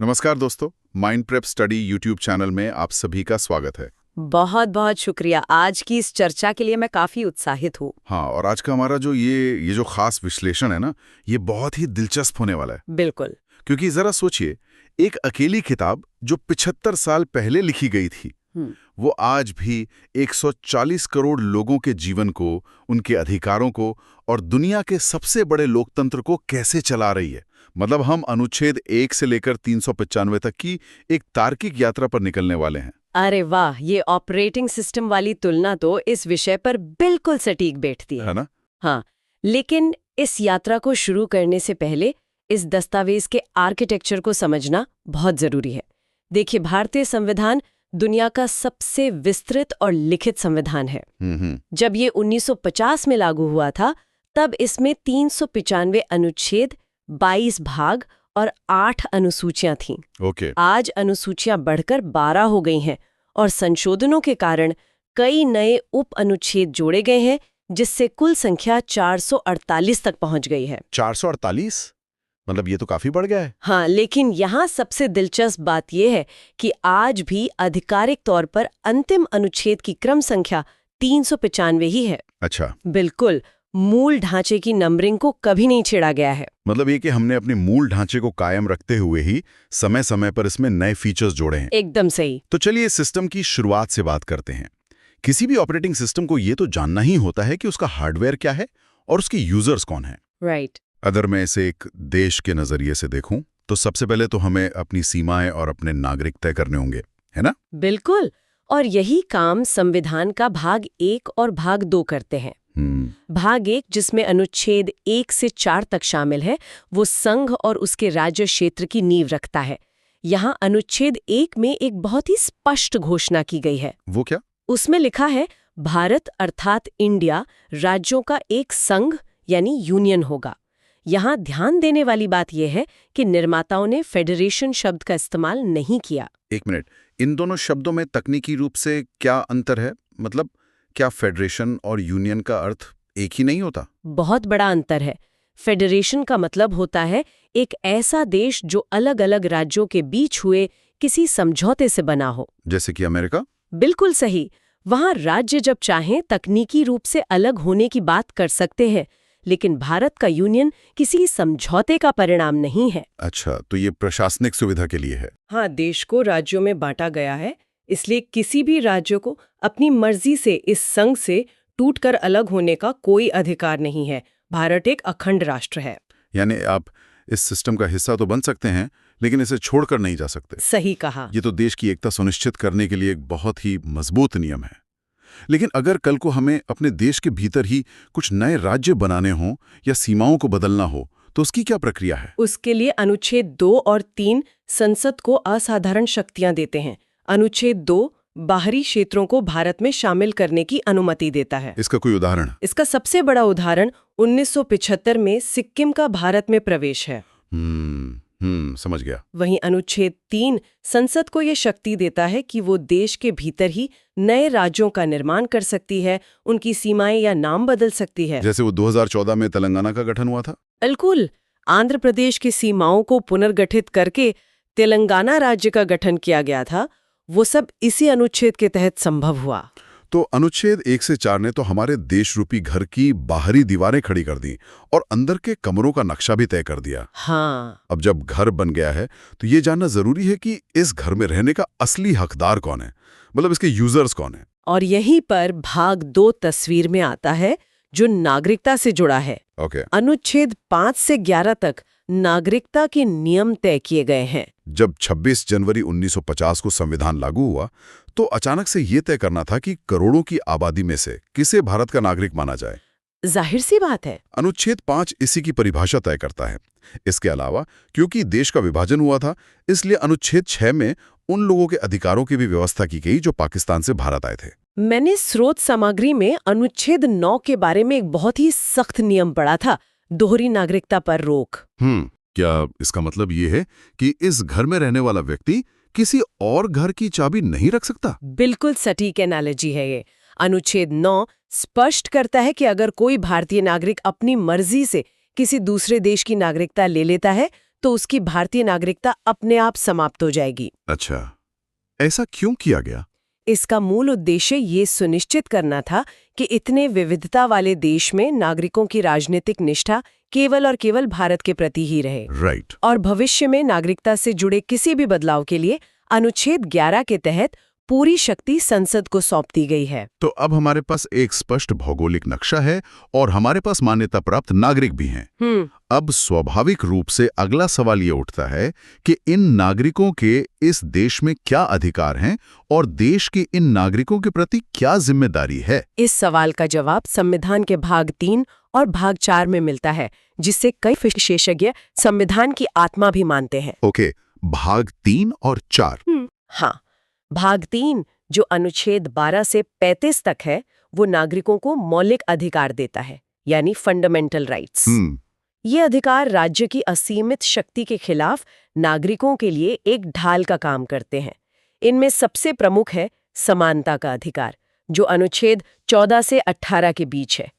नमस्कार दोस्तों, mind prep study YouTube channel में आप सभी का स्वागत है। बहुत बहुत शुक्रिया। आज की इस चर्चा के लिए मैं काफी उत्साहित हूँ। हाँ, और आज का हमारा जो ये जो खास विश्लेषण है ना, ये बहुत ही दिलचस्प होने वाला है। बिल्कुल। क्योंकि जरा सोचिए, एक अकेली किताब जो 75 साल पहले लिखी गई थी, वो आज भी 140 करोड़ लोगों के जीवन को, उनके अधिकारों को और दुनिया के सबसे बड़े लोकतंत्र को कैसे चला रही है। मतलब हम अनुच्छेद 1 से लेकर 395 तक की एक तार्किक यात्रा पर निकलने वाले हैं। अरे वाह, ये ऑपरेटिंग सिस्टम वाली तुलना तो इस विषय पर बिल्कुल सटीक बैठती है ना? हाँ, लेकिन इस यात्रा को शुरू करने से पहले इस दस्तावेज के आर्किटेक्चर को समझना बहुत जरूरी है। देखिए, भारतीय संविधान दुनिया का सबसे विस्तृत और लिखित संविधान है। जब ये 1950 में लागू हुआ था, तब इसमें 395 अनुच्छेद, 22 भाग और 8 अनुसूचियां थीं। आज अनुसूचियां बढ़कर 12 हो गई हैं और संशोधनों के कारण कई नए उप अनुच्छेद जोड़े गए हैं, जिससे कुल संख्या 448 तक पहुंच गई है। 448? मतलब ये तो काफी बढ़ गया है। हाँ, लेकिन यहाँ सबसे दिलचस्प बात यह है कि आज भी आधिकारिक तौर पर अंतिम अनुच्छेद की क्रम संख्या 395 ही है। अच्छा। बिल्कुल, मूल ढांचे की नंबरिंग को कभी नहीं छेड़ा गया है। मतलब ये कि हमने अपने मूल ढांचे को कायम रखते हुए ही समय समय पर इसमें नए फीचर्स जोड़े हैं। एकदम सही। तो चलिए सिस्टम की शुरुआत से बात करते हैं। किसी भी ऑपरेटिंग सिस्टम को ये तो जानना ही होता है कि उसका हार्डवेयर क्या है और उसके यूजर्स कौन है। राइट। अगर मैं इसे एक देश के नजरिए से देखूं, तो सबसे पहले तो हमें अपनी सीमाएं और अपने नागरिक तय करने होंगे, है ना? बिल्कुल, और यही काम संविधान का भाग 1 और भाग 2 करते हैं। भाग 1, जिसमें अनुच्छेद 1 से 4 तक शामिल है, वो संघ और उसके राज्य क्षेत्र की नींव रखता है। यहाँ अनुच्छेद 1 में एक बहुत ही स्पष्ट घोषणा की गई है। वो क्या? उसमें लिखा है, भारत अर्थात इंडिया राज्यों का एक संघ यानी यूनियन होगा। यहाँ ध्यान देने वाली बात यह है कि निर्माताओं ने फेडरेशन शब्द का इस्तेमाल नहीं किया। एक मिनट, इन दोनों शब्दों में तकनीकी रूप से क्या अंतर है? मतलब क्या फेडरेशन और यूनियन का अर्थ एक ही नहीं होता? बहुत बड़ा अंतर है। फेडरेशन का मतलब होता है एक ऐसा देश जो अलग अलग राज्यों के बीच हुए किसी समझौते से बना हो। जैसे कि अमेरिका? बिल्कुल सही। वहाँ राज्य जब चाहें तकनीकी रूप से अलग होने की बात कर सकते हैं, लेकिन भारत का यूनियन किसी समझौते का परिणाम नहीं है। अच्छा, तो ये प्रशासनिक सुविधा के लिए है। हाँ, देश को राज्यों में बांटा गया है, इसलिए किसी भी राज्य को अपनी मर्जी से इस संघ से टूटकर अलग होने का कोई अधिकार नहीं है। भारत एक अखंड राष्ट्र है। यानी आप इस सिस्टम का हिस्सा तो बन सकते हैं, लेकिन इसे छोड़कर नहीं जा सकते। सही कहा। ये तो देश की एकता सुनिश्चित करने के लिए एक बहुत ही मजबूत नियम है। लेकिन अगर कल को हमें अपने देश के भीतर ही कुछ नए राज्य बनाने हों या सीमाओं को बदलना हो, तो उसकी क्या प्रक्रिया है? उसके लिए अनुच्छेद 2 और 3 संसद को असाधारण शक्तियां देते हैं। अनुच्छेद 2 बाहरी क्षेत्रों को भारत में शामिल करने की अनुमति देता है। इसका कोई उदाहरण? इसका सबसे बड़ा उदाहरण 1975 में सिक्किम का भारत में प्रवेश है। समझ गया। वहीं अनुच्छेद 3 संसद को ये शक्ति देता है कि वो देश के भीतर ही नए राज्यों का निर्माण कर सकती है, उनकी सीमाएं या नाम बदल सकती है। जैसे वो 2014 में तेलंगाना का गठन हुआ था। बिल्कुल, आंध्र प्रदेश की सीमाओं को पुनर्गठित करके तेलंगाना राज्य का गठन किया गया था। वो सब इसी अनुच्छेद के तहत संभव हुआ। तो अनुच्छेद 1 से 4 ने तो हमारे देश रूपी घर की बाहरी दीवारें खड़ी कर दी और अंदर के कमरों का नक्शा भी तय कर दिया। हाँ। अब जब घर बन गया है, तो ये जानना जरूरी है कि इस घर में रहने का असली हकदार कौन है, मतलब इसके यूजर्स कौन है। और यहीं पर भाग 2 तस्वीर में आता है, जो नागरिकता से जुड़ा है। अनुच्छेद 5 से 11 तक नागरिकता के नियम तय किए गए हैं। जब 26 जनवरी 1950 को संविधान लागू हुआ, तो अचानक से ये तय करना था कि करोड़ों की आबादी में से किसे भारत का नागरिक माना जाए। जाहिर सी बात है। अनुच्छेद 5 इसी की परिभाषा तय करता है। इसके अलावा क्योंकि देश का विभाजन हुआ था, इसलिए अनुच्छेद 6 में उन लोगों के अधिकारों की भी व्यवस्था की गई जो पाकिस्तान से भारत आए थे। मैंने स्रोत सामग्री में अनुच्छेद 9 के बारे में एक बहुत ही सख्त नियम पढ़ा था, दोहरी नागरिकता पर रोक। क्या इसका मतलब ये है कि इस घर में रहने वाला व्यक्ति किसी और घर की चाबी नहीं रख सकता? बिल्कुल सटीक एनालॉजी है ये। अनुच्छेद 9 स्पष्ट करता है कि अगर कोई भारतीय नागरिक अपनी मर्जी से किसी दूसरे देश की नागरिकता ले लेता है, तो उसकी भारतीय नागरिकता अपने आप समाप्त हो जाएगी। अच्छा, ऐसा क्यों किया गया? इसका मूल उद्देश्य ये सुनिश्चित करना था कि इतने विविधता वाले देश में नागरिकों की राजनीतिक निष्ठा केवल और केवल भारत के प्रति ही रहे। राइट। और भविष्य में नागरिकता से जुड़े किसी भी बदलाव के लिए अनुच्छेद 11 के तहत पूरी शक्ति संसद को सौंप दी गई है। तो अब हमारे पास एक स्पष्ट भौगोलिक नक्शा है और हमारे पास मान्यता प्राप्त नागरिक भी हैं। अब स्वाभाविक रूप से अगला सवाल ये उठता है कि इन नागरिकों के इस देश में क्या अधिकार हैं और देश के इन नागरिकों के प्रति क्या जिम्मेदारी है? इस सवाल का जवाब संविधान के भाग 3 और भाग 4 में मिलता है, जिसे कई विशेषज्ञ संविधान की आत्मा भी मानते हैं। ओके, भाग 3 और 4। हाँ, भाग 3 जो अनुच्छेद 12 से 35 तक है, वो नागरिकों को मौलिक अधिकार देता है, यानी फंडामेंटल राइट्स। ये अधिकार राज्य की असीमित शक्ति के खिलाफ नागरिकों के लिए एक ढाल का काम करते हैं। इनमें सबसे प्रमुख है समानता का अधिकार, जो अनुच्छेद 14 से 18 के बीच है।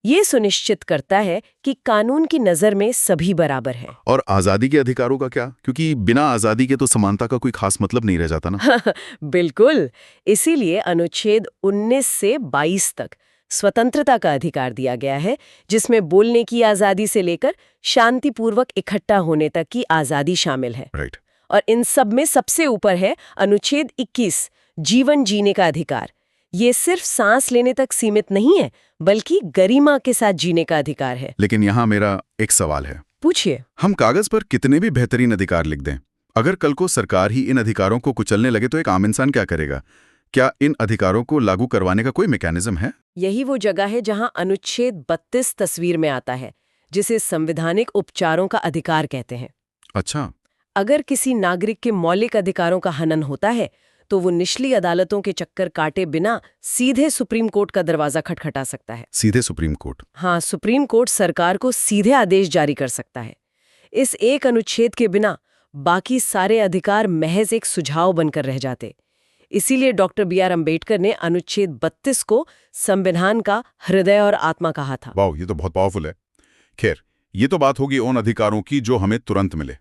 ये सुनिश्चित करता है कि कानून की नज़र में सभी बराबर हैं। और आज़ादी के अधिकारों का क्या? क्योंकि बिना आज़ादी के तो समानता का कोई खास मतलब नहीं रह जाता ना। बिल्कुल, इसीलिए अनुच्छेद 19 से 22 तक स्वतंत्रता का अधिकार दिया गया है, जिसमें बोलने की आज़ादी से लेकर शांतिपूर्वक इकट्ठा होने तक की आज़ादी शामिल है। राइट। और इन सब में सबसे ऊपर है अनुच्छेद 21, जीवन जीने का अधिकार। ये सिर्फ सांस लेने तक सीमित नहीं है, बल्कि गरिमा के साथ जीने का अधिकार है। लेकिन यहाँ मेरा एक सवाल है। पूछिए। हम कागज पर कितने भी बेहतरीन अधिकार लिख दें, अगर कल को सरकार ही इन अधिकारों को कुचलने लगे तो एक आम इंसान क्या करेगा? क्या इन अधिकारों को लागू करवाने का कोई मैकेनिज्म है? यही वो जगह है जहां अनुच्छेद 32 तस्वीर में आता है, जिसे संवैधानिक उपचारों का अधिकार कहते हैं। अच्छा। अगर किसी नागरिक के मौलिक अधिकारों का हनन होता है, तो वो निचली अदालतों के चक्कर काटे बिना सीधे सुप्रीम कोर्ट का दरवाजा खटखटा सकता है। सीधे सुप्रीम कोर्ट? हाँ, सुप्रीम कोर्ट सरकार को सीधे आदेश जारी कर सकता है। इस एक अनुच्छेद के बिना बाकी सारे अधिकार महज एक सुझाव बनकर रह जाते। इसीलिए डॉक्टर बी आर अम्बेडकर ने अनुच्छेद 32 को संविधान का हृदय और आत्मा कहा था। वाह, ये तो बहुत पावरफुल है। खैर, ये तो बात होगी उन अधिकारों की जो हमें तुरंत मिले।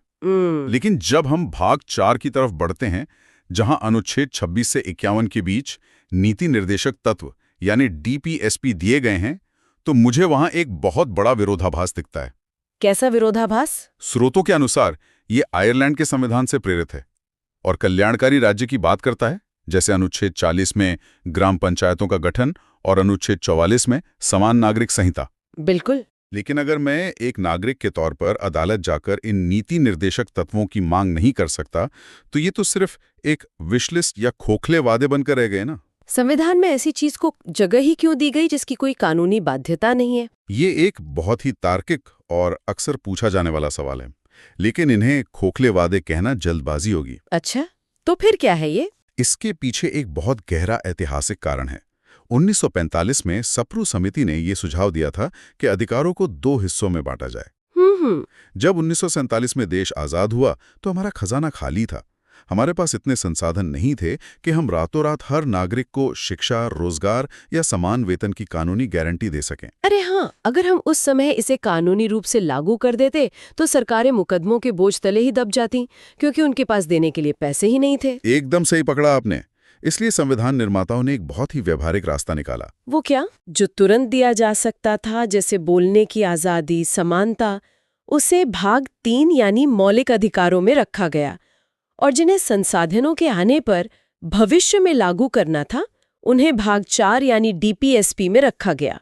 लेकिन जब हम भाग 4 की तरफ बढ़ते हैं, जहां अनुच्छेद 26 से 51 के बीच नीति निर्देशक तत्व यानी DPSP दिए गए हैं, तो मुझे वहां एक बहुत बड़ा विरोधाभास दिखता है। कैसा विरोधाभास? स्रोतों के अनुसार ये आयरलैंड के संविधान से प्रेरित है और कल्याणकारी राज्य की बात करता है, जैसे अनुच्छेद 40 में ग्राम पंचायतों का गठन और अनुच्छेद 44 में समान नागरिक संहिता। बिल्कुल। लेकिन अगर मैं एक नागरिक के तौर पर अदालत जाकर इन नीति निर्देशक तत्वों की मांग नहीं कर सकता, तो ये तो सिर्फ एक विशलिस्ट या खोखले वादे बनकर रह गए ना। संविधान में ऐसी चीज को जगह ही क्यों दी गई जिसकी कोई कानूनी बाध्यता नहीं है? ये एक बहुत ही तार्किक और अक्सर पूछा जाने वाला सवाल है, लेकिन इन्हें खोखले वादे कहना जल्दबाजी होगी। अच्छा, तो फिर क्या है ये? इसके पीछे एक बहुत गहरा ऐतिहासिक कारण है। 1945 में सप्रू समिति ने ये सुझाव दिया था कि अधिकारों को 2 हिस्सों में बांटा जाए। जब 1947 में देश आजाद हुआ तो हमारा खजाना खाली था। हमारे पास इतने संसाधन नहीं थे कि हम रातों रात हर नागरिक को शिक्षा, रोजगार या समान वेतन की कानूनी गारंटी दे सकें। अरे हाँ, अगर हम उस समय इसे कानूनी रूप से लागू कर देते तो सरकारें मुकदमों के बोझ तले ही दब जाती, क्योंकि उनके पास देने के लिए पैसे ही नहीं थे। एकदम सही पकड़ा आपने। इसलिए संविधान निर्माताओं ने एक बहुत ही व्यवहारिक रास्ता निकाला। वो क्या? जो तुरंत दिया जा सकता था, जैसे बोलने की आजादी, समानता, उसे भाग 3 यानी मौलिक अधिकारों में रखा गया, और जिन्हें संसाधनों के आने पर भविष्य में लागू करना था, उन्हें भाग 4 यानी DPSP में रखा गया।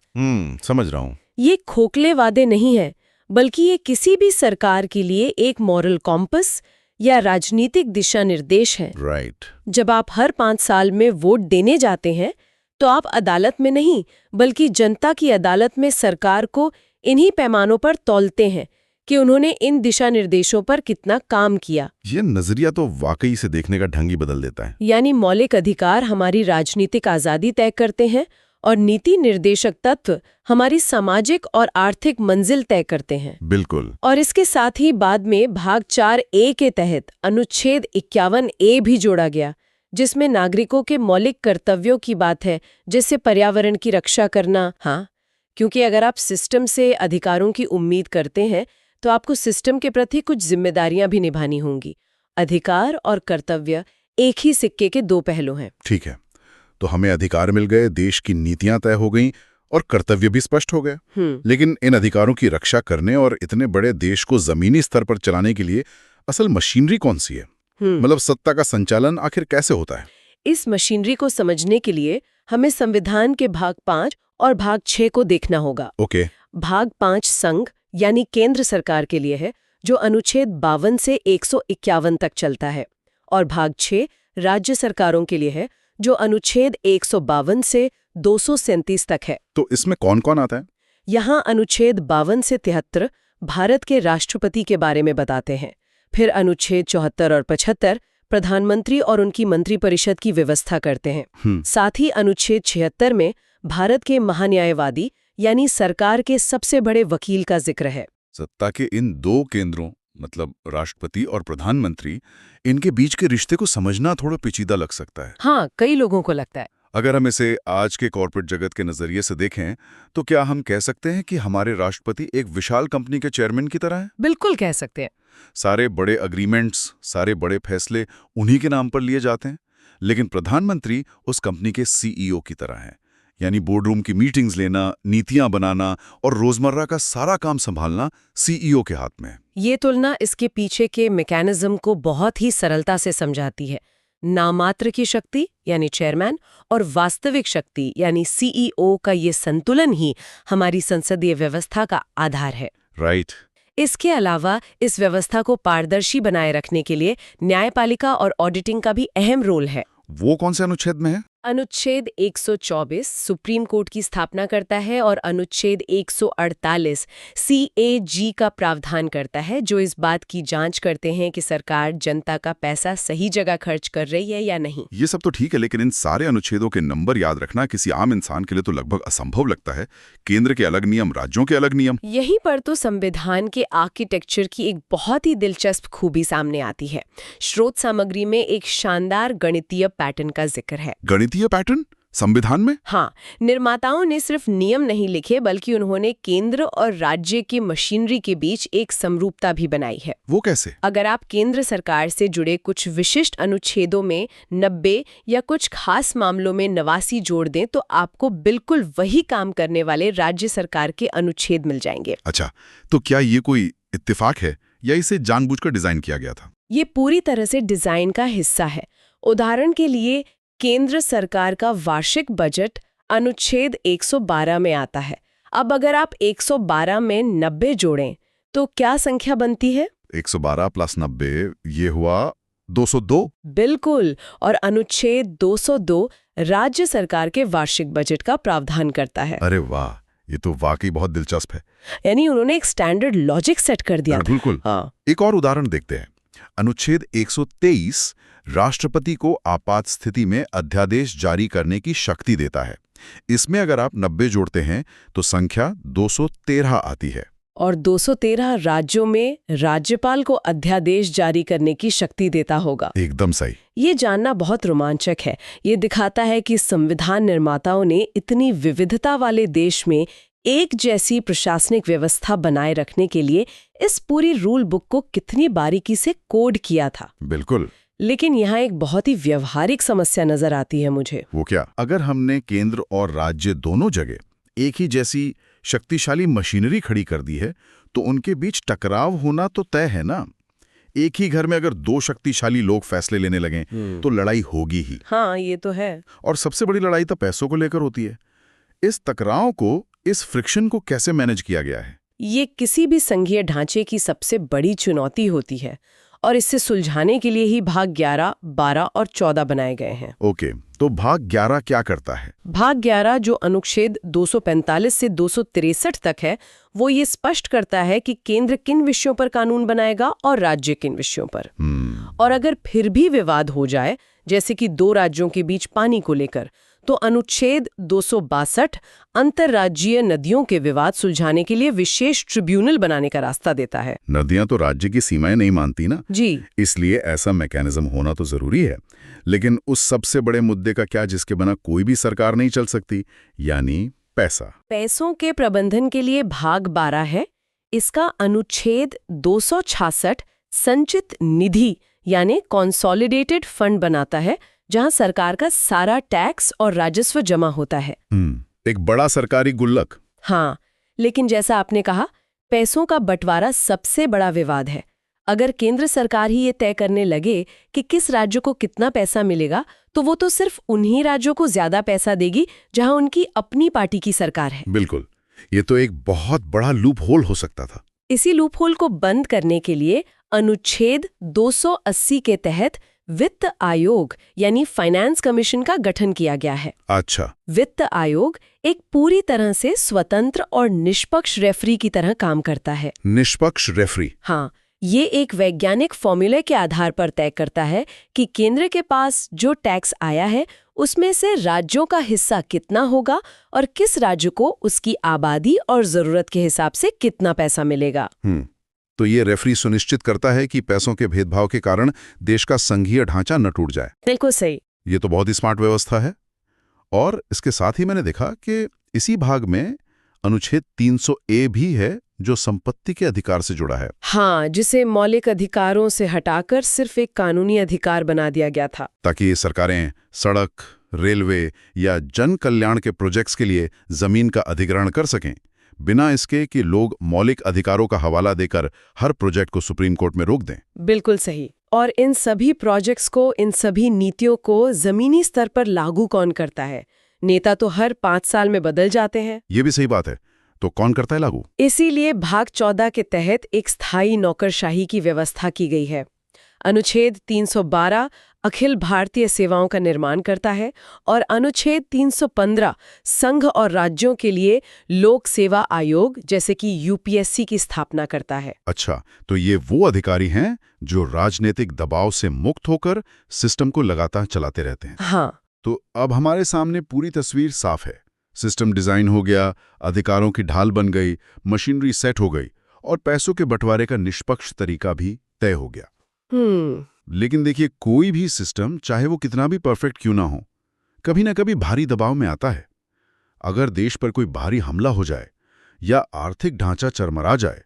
समझ रहा हूँ। ये खोखले वादे नहीं है, बल्कि ये किसी भी सरकार के लिए एक मॉरल कॉम्पस या राजनीतिक दिशा निर्देश है। राइट। जब आप हर 5 साल में वोट देने जाते हैं, तो आप अदालत में नहीं, बल्कि जनता की अदालत में सरकार को इन्हीं पैमानों पर तौलते हैं कि उन्होंने इन दिशा निर्देशों पर कितना काम किया। ये नजरिया तो वाकई से देखने का ढंग ही बदल देता है। यानी मौलिक अधिकार हमारी राजनीतिक आजादी तय करते हैं और नीति निर्देशक तत्व हमारी सामाजिक और आर्थिक मंजिल तय करते हैं। बिल्कुल। और इसके साथ ही बाद में भाग 4A के तहत अनुच्छेद 51A भी जोड़ा गया, जिसमें नागरिकों के मौलिक कर्तव्यों की बात है, जैसे पर्यावरण की रक्षा करना। हाँ, क्योंकि अगर आप सिस्टम से अधिकारों की उम्मीद करते हैं तो आपको सिस्टम के प्रति कुछ जिम्मेदारियां भी निभानी होंगी। अधिकार और कर्तव्य एक ही सिक्के के दो पहलू हैं। ठीक है, तो हमें अधिकार मिल गए, देश की नीतियां तय हो गईं और कर्तव्य भी स्पष्ट हो गए। लेकिन इन अधिकारों की रक्षा करने और इतने बड़े देश को जमीनी स्तर पर चलाने के लिए असल मशीनरी कौन सी है? मतलब सत्ता का संचालन आखिर कैसे होता है? इस मशीनरी को समझने के लिए हमें संविधान के भाग 5 और भाग 6 को देखना होगा। ओके। भाग 5 संघ यानी केंद्र सरकार के लिए है, जो अनुच्छेद 52 से 151 तक चलता है, और भाग 6 राज्य सरकारों के लिए है, जो अनुच्छेद 152 से 237 तक है। तो इसमें कौन कौन आता है? यहाँ अनुच्छेद 52 से 73 भारत के राष्ट्रपति के बारे में बताते हैं। फिर अनुच्छेद 74 और 75 प्रधानमंत्री और उनकी मंत्रिपरिषद की व्यवस्था करते हैं। साथ ही अनुच्छेद 76 में भारत के महान्यायवादी यानी सरकार के सबसे बड़े वकील का जिक्र है। सत्ता के इन दो केंद्रों मतलब राष्ट्रपति और प्रधानमंत्री, इनके बीच के रिश्ते को समझना थोड़ा पेचीदा लग सकता है। हाँ, कई लोगों को लगता है। अगर हम इसे आज के कॉर्पोरेट जगत के नजरिए से देखें तो क्या हम कह सकते हैं कि हमारे राष्ट्रपति एक विशाल कंपनी के चेयरमैन की तरह हैं? बिल्कुल कह सकते हैं। सारे बड़े अग्रीमेंट्स, सारे बड़े फैसले उन्हीं के नाम पर लिए जाते हैं। लेकिन प्रधानमंत्री उस कंपनी के सीईओ की तरह हैं, यानी बोर्डरूम की मीटिंग्स लेना, नीतियां बनाना और रोजमर्रा का सारा काम संभालना सीईओ के हाथ में है। ये तुलना इसके पीछे के मैकेनिज्म को बहुत ही सरलता से समझाती है। नामात्र की शक्ति यानी चेयरमैन और वास्तविक शक्ति यानी सीईओ का ये संतुलन ही हमारी संसदीय व्यवस्था का आधार है। राइट। इसके अलावा इस व्यवस्था को पारदर्शी बनाए रखने के लिए न्यायपालिका और ऑडिटिंग का भी अहम रोल है। वो कौन से अनुच्छेद में है? अनुच्छेद 124 सुप्रीम कोर्ट की स्थापना करता है और अनुच्छेद 148 CAG का प्रावधान करता है, जो इस बात की जांच करते हैं कि सरकार जनता का पैसा सही जगह खर्च कर रही है या नहीं। ये सब तो ठीक है, लेकिन इन सारे अनुच्छेदों के नंबर याद रखना किसी आम इंसान के लिए तो लगभग असंभव लगता है। केंद्र के अलग नियम, राज्यों के अलग नियम। यहीं पर तो संविधान के आर्किटेक्चर की एक बहुत ही दिलचस्प खूबी सामने आती है। स्रोत सामग्री में एक शानदार गणितीय पैटर्न का जिक्र है। गणितीय पैटर्न संविधान में? हाँ, निर्माताओं ने सिर्फ नियम नहीं लिखे, बल्कि उन्होंने केंद्र और राज्य की मशीनरी के बीच एक समरूपता भी बनाई है। वो कैसे? अगर आप केंद्र सरकार से जुड़े कुछ विशिष्ट अनुच्छेदों में 90 या कुछ खास मामलों में 89 जोड़ दें, तो आपको बिल्कुल वही काम करने वाले राज्य सरकार के अनुच्छेद मिल जाएंगे। अच्छा, तो क्या ये कोई इत्तेफाक है या इसे जानबूझकर डिजाइन किया गया था? ये पूरी तरह से डिजाइन का हिस्सा है। उदाहरण के लिए केंद्र सरकार का वार्षिक बजट अनुच्छेद 112 में आता है। अब अगर आप 112 में 90 जोड़ें तो क्या संख्या बनती है? 112 + 90 ये हुआ 202। बिल्कुल, और अनुच्छेद 202 राज्य सरकार के वार्षिक बजट का प्रावधान करता है। अरे वाह, ये तो वाकई बहुत दिलचस्प है। यानी उन्होंने एक स्टैंडर्ड लॉजिक सेट कर दिया। बिल्कुल। हाँ। एक और उदाहरण देखते हैं। अनुच्छेद 123 राष्ट्रपति को आपात स्थिति में अध्यादेश जारी करने की शक्ति देता है। इसमें अगर आप 90 जोड़ते हैं तो संख्या 213 आती है। और 213 राज्यों में राज्यपाल को अध्यादेश जारी करने की शक्ति देता होगा। एकदम सही। ये जानना बहुत रोमांचक है। ये दिखाता है कि संविधान निर्माताओं ने इतनी विविधता वाले देश में एक जैसी प्रशासनिक व्यवस्था बनाए रखने के लिए इस पूरी रूल बुक को कितनी बारीकी से कोड किया था। बिल्कुल। लेकिन यहाँ एक बहुत ही व्यवहारिक समस्या नजर आती है मुझे। वो क्या? अगर हमने केंद्र और राज्य दोनों जगह एक ही जैसी शक्तिशाली मशीनरी खड़ी कर दी है, तो उनके बीच टकराव होना तो तय है ना। एक ही घर में अगर दो शक्तिशाली लोग फैसले लेने लगें तो लड़ाई होगी ही। हाँ, ये तो है। और सबसे बड़ी लड़ाई तो पैसों को लेकर होती है। इस टकराव को, इस फ्रिक्शन को कैसे मैनेज किया गया है? ये किसी भी संघीय ढांचे की सबसे बड़ी चुनौती होती है, और इससे सुलझाने के लिए ही भाग 11, 12 और 14 बनाए गए हैं। ओके, तो भाग 11 क्या करता है? भाग 11 जो अनुच्छेद 245 से 263 तक है, वो ये स्पष्ट करता है कि केंद्र किन विषयों पर कानून बनाएगा और राज्य किन विषयों पर। और अगर फिर भी विवाद हो जाए, जैसे कि दो राज्यों के बीच पानी को लेकर, तो अनुच्छेद 262 अंतर्राज्यीय नदियों के विवाद सुलझाने के लिए विशेष ट्रिब्यूनल बनाने का रास्ता देता है। नदियां तो राज्य की सीमाएं नहीं मानती ना जी, इसलिए ऐसा मैकेनिज्म होना तो जरूरी है। लेकिन उस सबसे बड़े मुद्दे का क्या जिसके बिना कोई भी सरकार नहीं चल सकती, यानी पैसा। पैसों के प्रबंधन के लिए भाग 12 है। इसका अनुच्छेद 266 संचित निधि यानी कॉन्सोलिडेटेड फंड बनाता है, जहां सरकार का सारा टैक्स और राजस्व जमा होता है। एक बड़ा सरकारी गुल्लक। हाँ, लेकिन जैसा आपने कहा, पैसों का बंटवारा सबसे बड़ा विवाद है। अगर केंद्र सरकार ही ये तय करने लगे कि किस राज्य को कितना पैसा मिलेगा, तो वो तो सिर्फ उन्हीं राज्यों को ज्यादा पैसा देगी जहां उनकी अपनी पार्टी की सरकार है। बिल्कुल, ये तो एक बहुत बड़ा लूप होल हो सकता था। इसी लूप होल को बंद करने के लिए अनुच्छेद 280 के तहत वित्त आयोग यानी फाइनेंस कमीशन का गठन किया गया है। अच्छा। वित्त आयोग एक पूरी तरह से स्वतंत्र और निष्पक्ष रेफरी की तरह काम करता है। निष्पक्ष रेफरी? हाँ, ये एक वैज्ञानिक फॉर्मूले के आधार पर तय करता है कि केंद्र के पास जो टैक्स आया है उसमें से राज्यों का हिस्सा कितना होगा और किस राज्य को उसकी आबादी और जरूरत के हिसाब से कितना पैसा मिलेगा। तो ये रेफरी सुनिश्चित करता है कि पैसों के भेदभाव के कारण देश का संघीय ढांचा न टूट जाए। बिल्कुल सही। ये तो बहुत ही स्मार्ट व्यवस्था है। और इसके साथ ही मैंने देखा कि इसी भाग में अनुच्छेद 300A भी है, जो संपत्ति के अधिकार से जुड़ा है। हाँ, जिसे मौलिक अधिकारों से हटाकर सिर्फ एक कानूनी अधिकार बना दिया गया था, ताकि ये सरकारें सड़क, रेलवे या जन कल्याण के प्रोजेक्ट्स के लिए जमीन का अधिग्रहण कर सकें, बिना इसके कि लोग मौलिक अधिकारों का हवाला देकर हर प्रोजेक्ट को सुप्रीम कोर्ट में रोक दें। बिल्कुल सही। और इन सभी प्रोजेक्ट्स को, इन सभी नीतियों को जमीनी स्तर पर लागू कौन करता है? नेता तो हर 5 साल में बदल जाते हैं। ये भी सही बात है। तो कौन करता है लागू? इसीलिए भाग 14 के तहत एक स्थायी नौकरशाही की व्यवस्था की गई है। अनुच्छेद 312 अखिल भारतीय सेवाओं का निर्माण करता है और अनुच्छेद 315 संघ और राज्यों के लिए लोक सेवा आयोग जैसे कि यूपीएससी की स्थापना करता है। अच्छा, तो ये वो अधिकारी हैं जो राजनीतिक दबाव से मुक्त होकर सिस्टम को लगातार चलाते रहते हैं। हाँ। तो अब हमारे सामने पूरी तस्वीर साफ है। सिस्टम डिजाइन हो गया, अधिकारों की ढाल बन गई, मशीनरी सेट हो गई और पैसों के बंटवारे का निष्पक्ष तरीका भी तय हो गया। लेकिन देखिए, कोई भी सिस्टम, चाहे वो कितना भी परफेक्ट क्यों ना हो, कभी ना कभी भारी दबाव में आता है। अगर देश पर कोई भारी हमला हो जाए या आर्थिक ढांचा चरमरा जाए,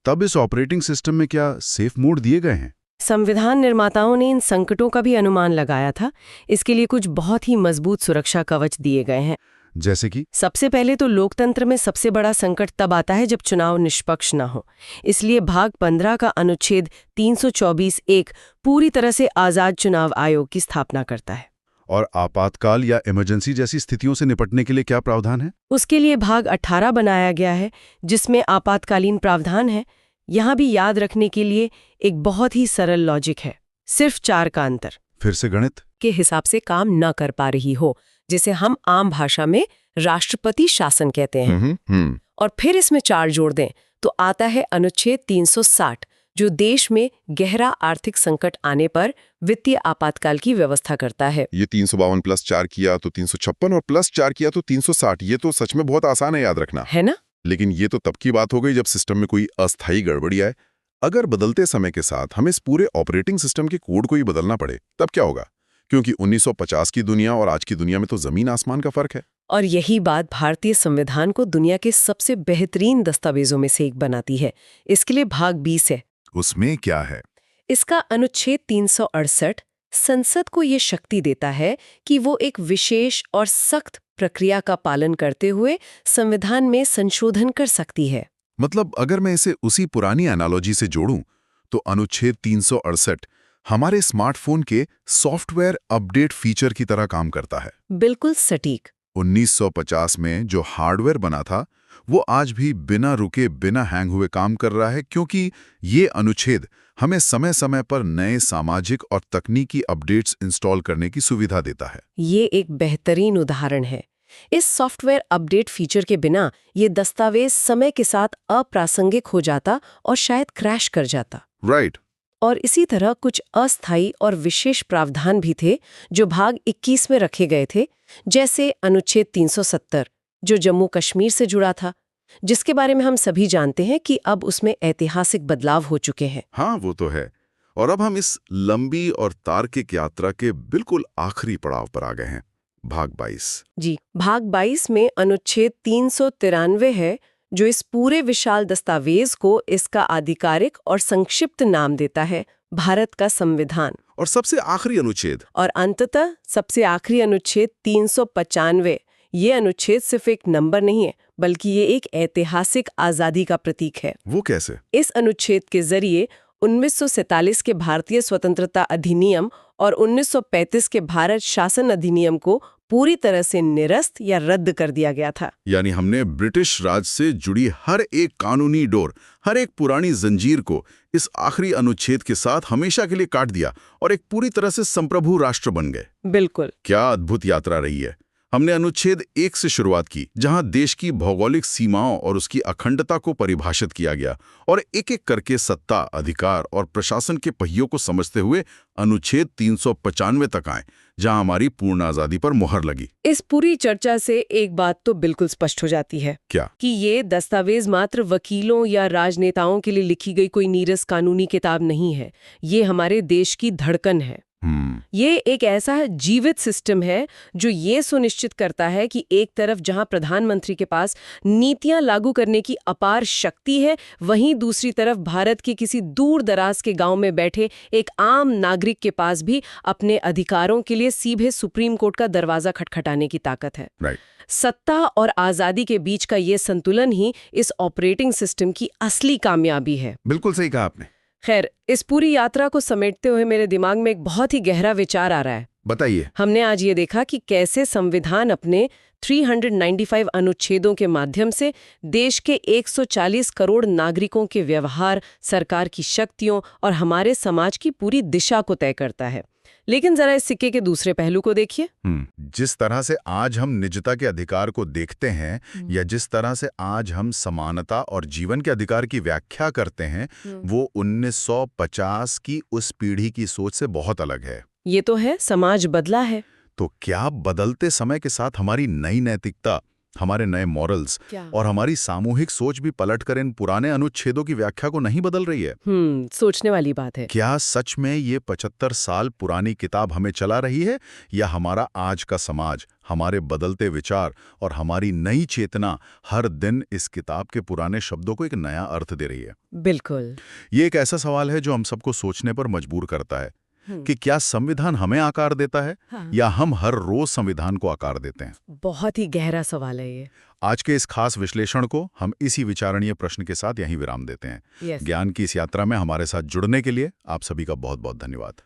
तब इस ऑपरेटिंग सिस्टम में क्या सेफ मोड दिए गए हैं? संविधान निर्माताओं ने इन संकटों का भी अनुमान लगाया था। इसके लिए कुछ बहुत ही मजबूत सुरक्षा कवच दिए गए हैं। जैसे कि सबसे पहले तो लोकतंत्र में सबसे बड़ा संकट तब आता है जब चुनाव निष्पक्ष न हो। इसलिए भाग 15 का अनुच्छेद 324(1) पूरी तरह से आजाद चुनाव आयोग की स्थापना करता है। और आपातकाल या इमरजेंसी जैसी स्थितियों से निपटने के लिए क्या प्रावधान है? उसके लिए भाग 18 बनाया गया है, जिसमें आपातकालीन प्रावधान है। यहाँ भी याद रखने के लिए एक बहुत ही सरल लॉजिक है, सिर्फ 4 का अंतर। फिर से गणित के हिसाब से काम न कर पा रही हो, जिसे हम आम भाषा में राष्ट्रपति शासन कहते हैं। और फिर इसमें 4 जोड़ दें तो आता है अनुच्छेद 360, जो देश में गहरा आर्थिक संकट आने पर वित्तीय आपातकाल की व्यवस्था करता है। ये 352 + 4 किया तो 356 और +4 किया तो 360। ये तो सच में बहुत आसान है याद रखना, है ना? लेकिन ये तो तब की बात हो गई जब सिस्टम में कोई अस्थायी गड़बड़ी आए। अगर बदलते समय के साथ हमें इस पूरे ऑपरेटिंग सिस्टम के कोड को ही बदलना पड़े, तब क्या होगा? क्योंकि 1950 की दुनिया और आज की दुनिया में तो जमीन आसमान का फर्क है। और यही बात भारतीय संविधान को दुनिया के सबसे बेहतरीन दस्तावेजों में से एक बनाती है। इसके लिए भाग 20 है। उसमें क्या है? इसका अनुच्छेद 368 संसद को ये शक्ति देता है कि वो एक विशेष और सख्त प्रक्रिया का पालन करते हुए संविधान में संशोधन कर सकती है। मतलब अगर मैं इसे उसी पुरानी एनालॉजी से जोड़ूं, तो अनुच्छेद 368 हमारे स्मार्टफोन के सॉफ्टवेयर अपडेट फीचर की तरह काम करता है। बिल्कुल सटीक। 1950 में जो हार्डवेयर बना था, वो आज भी बिना रुके, बिना हैंग हुए काम कर रहा है, क्योंकि ये अनुच्छेद हमें समय समय पर नए सामाजिक और तकनीकी अपडेट्स इंस्टॉल करने की सुविधा देता है। ये एक बेहतरीन उदाहरण है। इस सॉफ्टवेयर अपडेट फीचर के बिना ये दस्तावेज समय के साथ अप्रासंगिक हो जाता और शायद क्रैश कर जाता। राइट। और इसी तरह कुछ अस्थायी और विशेष प्रावधान भी थे जो भाग 21 में रखे गए थे, जैसे अनुच्छेद 370 जो जम्मू कश्मीर से जुड़ा था, जिसके बारे में हम सभी जानते हैं कि अब उसमें ऐतिहासिक बदलाव हो चुके हैं। हाँ, वो तो है। और अब हम इस लंबी और तार्किक यात्रा के बिल्कुल आखिरी पड़ाव पर आ गए हैं, भाग 22। जी, भाग 22 में अनुच्छेद 393 है, जो इस पूरे विशाल दस्तावेज को इसका आधिकारिक और संक्षिप्त नाम देता है भारत का संविधान। और सबसे आखिरी अनुच्छेद, और अंततः सबसे आखिरी अनुच्छेद 395। ये अनुच्छेद सिर्फ एक नंबर नहीं है, बल्कि ये एक ऐतिहासिक आजादी का प्रतीक है। वो कैसे? इस अनुच्छेद के जरिए 1947 के भारतीय स्वतंत्रता अधिनियम और 1935 के भारत शासन अधिनियम को पूरी तरह से निरस्त या रद्द कर दिया गया था। यानी हमने ब्रिटिश राज से जुड़ी हर एक कानूनी डोर, हर एक पुरानी जंजीर को इस आखिरी अनुच्छेद के साथ हमेशा के लिए काट दिया और एक पूरी तरह से संप्रभु राष्ट्र बन गए। बिल्कुल। क्या अद्भुत यात्रा रही है। हमने अनुच्छेद 1 से शुरुआत की, जहां देश की भौगोलिक सीमाओं और उसकी अखंडता को परिभाषित किया गया, और एक एक करके सत्ता, अधिकार और प्रशासन के पहियों को समझते हुए अनुच्छेद 395 तक आए, जहां हमारी पूर्ण आजादी पर मुहर लगी। इस पूरी चर्चा से एक बात तो बिल्कुल स्पष्ट हो जाती है। क्या? कि ये दस्तावेज मात्र वकीलों या राजनेताओं के लिए लिखी गई कोई नीरस कानूनी किताब नहीं है। ये हमारे देश की धड़कन है। ये एक ऐसा जीवित सिस्टम है जो ये सुनिश्चित करता है कि एक तरफ जहां प्रधानमंत्री के पास नीतियां लागू करने की अपार शक्ति है, वहीं दूसरी तरफ भारत के किसी दूर दराज के गांव में बैठे एक आम नागरिक के पास भी अपने अधिकारों के लिए सीधे सुप्रीम कोर्ट का दरवाजा खटखटाने की ताकत है। सत्ता और आजादी के बीच का ये संतुलन ही इस ऑपरेटिंग सिस्टम की असली कामयाबी है। बिल्कुल सही कहा आपने। खैर, इस पूरी यात्रा को समेटते हुए मेरे दिमाग में एक बहुत ही गहरा विचार आ रहा है। बताइए। हमने आज ये देखा कि कैसे संविधान अपने 395 अनुच्छेदों के माध्यम से देश के 140 करोड़ नागरिकों के व्यवहार, सरकार की शक्तियों और हमारे समाज की पूरी दिशा को तय करता है। लेकिन जरा इस सिक्के के दूसरे पहलू को देखिए। जिस तरह से आज हम निजता के अधिकार को देखते हैं, या जिस तरह से आज हम समानता और जीवन के अधिकार की व्याख्या करते हैं, वो 1950 की उस पीढ़ी की सोच से बहुत अलग है। ये तो है, समाज बदला है। तो क्या बदलते समय के साथ हमारी नई नैतिकता, हमारे नए मॉरल्स और हमारी सामूहिक सोच भी पलटकर इन पुराने अनुच्छेदों की व्याख्या को नहीं बदल रही है? सोचने वाली बात है। क्या सच में ये 75 साल पुरानी किताब हमें चला रही है, या हमारा आज का समाज, हमारे बदलते विचार और हमारी नई चेतना हर दिन इस किताब के पुराने शब्दों को एक नया अर्थ दे रही है? बिल्कुल। ये एक ऐसा सवाल है जो हम सबको सोचने पर मजबूर करता है कि क्या संविधान हमें आकार देता है, या हम हर रोज संविधान को आकार देते हैं? बहुत ही गहरा सवाल है ये। आज के इस खास विश्लेषण को हम इसी विचारणीय प्रश्न के साथ यहीं विराम देते हैं। ज्ञान की इस यात्रा में हमारे साथ जुड़ने के लिए आप सभी का बहुत बहुत धन्यवाद।